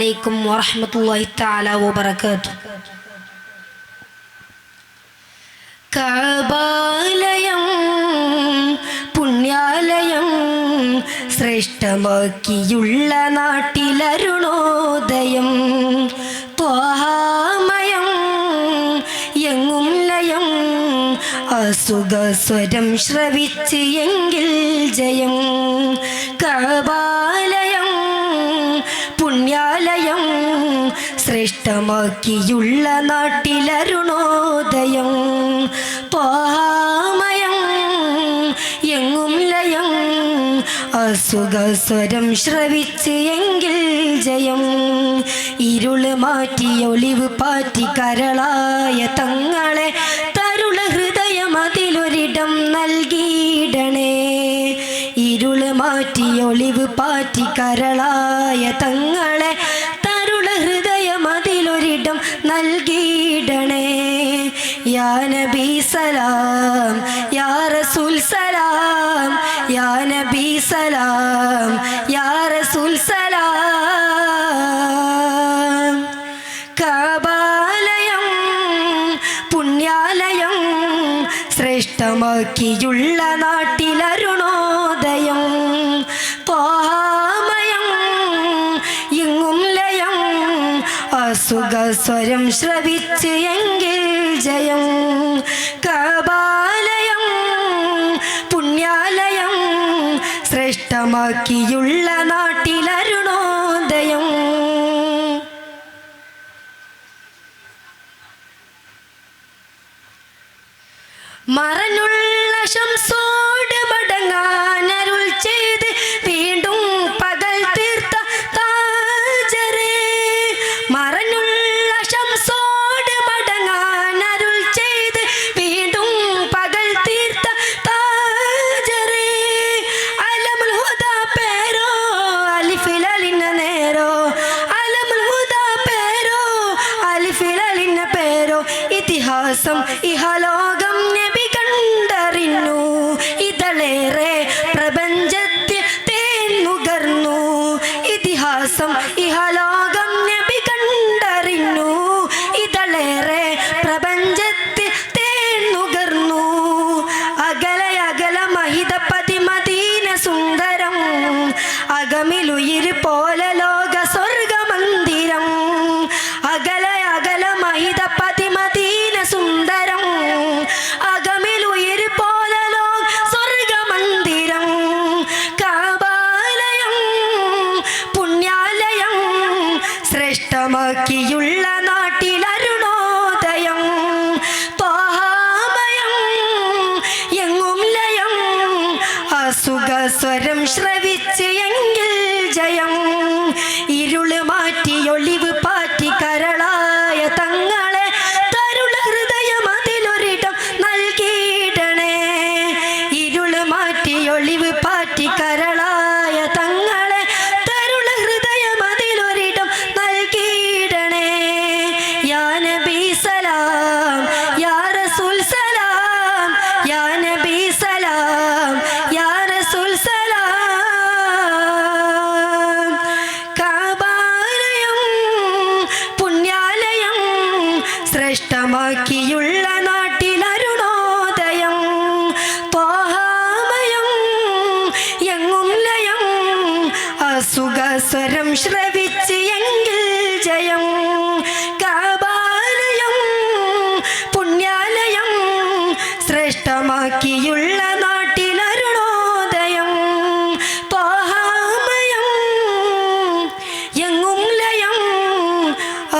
അലൈക്കും വറഹ്മത്തുള്ളാഹി തആല വബറകാതുഹു. കഅബാലയം പുണ്യാലയം ശ്രേഷ്ഠമാക്കിയുള്ള നാട്ടിലരുണോദയം ത്വാഹാമയം എങ്ങും ലയം അസുഖസ്വരം ശ്രവിച്ച് എങ്കിൽ ജയം. കഅബാലയം പുണ്യാലയം ശ്രേഷ്ഠമാക്കിയുള്ള നാട്ടിലരുണോദയം ത്വാഹാമയം എങ്ങും ലയം അസുഖസ്വരം ശ്രവിച്ച് എങ്കിൽ ജയം. ഇരുള് മാറ്റി ഒളിവ് പാറ്റി കരളായ തങ്ങളെ തരുള ഹൃദയം അതിലൊരിടം നൽകിയിടണേ. ഇരുള് മാറ്റി ഒളിവ് പാറ്റി കരളായ തങ്ങളെ തരുള ഹൃദയം അതിലൊരിടം നൽകിയിടണേ. യാ നബി സലാം യാ റസൂൽ സലാം യാ നബി സലാം യാ റസൂൽ സലാം. കഅബാലയം പുണ്യാലയം ശ്രേഷ്ഠമാക്കിയുള്ള നാട്ടിലരുണോദയം ത്വാഹാമയം എങ്ങും ലയം അസുഖസ്വരം ശ്രവിച്ച് എങ്കിൽ ജയം. കഅബാലയം പുണ്യാലയം ശ്രേഷ്ഠമാക്കിയുള്ള നാട്ടിലരുണോദയം. മറഞ്ഞുള്ള ശംസോട് മടങ്ങാനരുൾ ചെയ്ത് വീണ്ടും പകൽ തീർത്ത താജരേ. മറഞ്ഞുള്ള ശംസോട് മടങ്ങാനരുൾ ചെയ്ത് വീണ്ടും പകൽ തീർത്ത താജരേ. അലമുൽ ഹുദാ പേരോ അലിഫിലലിന നേരോ അലമുൽ ഹുദാ പേരോ അലിഫിലലിന പേരോ. ഇതിഹാസം ഇഹലോകം നബി കണ്ടറിഞ്ഞു. ഇതളേറെ പ്രപഞ്ചത്തിൽ തേന്നുകർന്നു. ഇതിഹാസം ഇഹലോകം നബി കണ്ടറിഞ്ഞു. ഇതളേറെ പ്രപഞ്ചത്തിൽ തേന്നുകർന്നു. അകല അകല മഹിതപതി മദീന സുന്ദരം അകമിലുയിര് പോലെ ലോക സ്വർഗമന്ദിരം. അകല അകല മഹിതപതി മദീന സുന്ദരം അകമിലുയിര് പോലെ ലോക സ്വർഗമന്ദിരം. കഅബാലയം പുണ്യാലയം ശ്രേഷ്ഠമാക്കിയുള്ള നാട്ടിലരുണോദയം ത്വാഹാമയം എങ്ങും ലയം അസുഖസ്വരം ശ്രവിച്ച് എങ്കിൽ ജയം. ഇരുള് മാറ്റി ഒളിവ് പാറ്റി കരളായ തങ്ങളെ തരുള ഹൃദയം അതിലൊരിടം നൽകിയിടണേ. ഇരുള് മാറ്റി ഒളിവ് പാറ്റി കരളായ തങ്ങളെ തരുള ഹൃദയം അതിലൊരിടം നൽകിയിടണേ. യാ നബി സലാം യാ റസൂൽ സലാം യാ നബി സലാം യാ റസൂൽ സലാം. കഅബാലയം പുണ്യാലയം ശ്രേഷ്ഠമാക്കിയുള്ള നാട്ടിലരുണോദയം ത്വാഹാമയം എങ്ങും ലയം അസുഖസ്വരം ശ്രവിച്ച് എങ്കിൽ ജയം. കഅബാലയം പുണ്യാലയം ശ്രേഷ്ഠമാക്കിയുള്ള നാട്ടിലരുണോദയം ത്വാഹാമയം എങ്ങും ലയം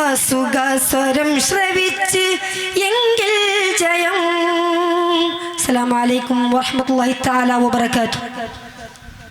അസുഖസ്വരം ശ്രവിച്ച് എങ്കിൽ ജയം. അസ്സലാമു അലൈക്കും വറഹ്മത്തുള്ളാഹി തആല വബറകാതുഹു.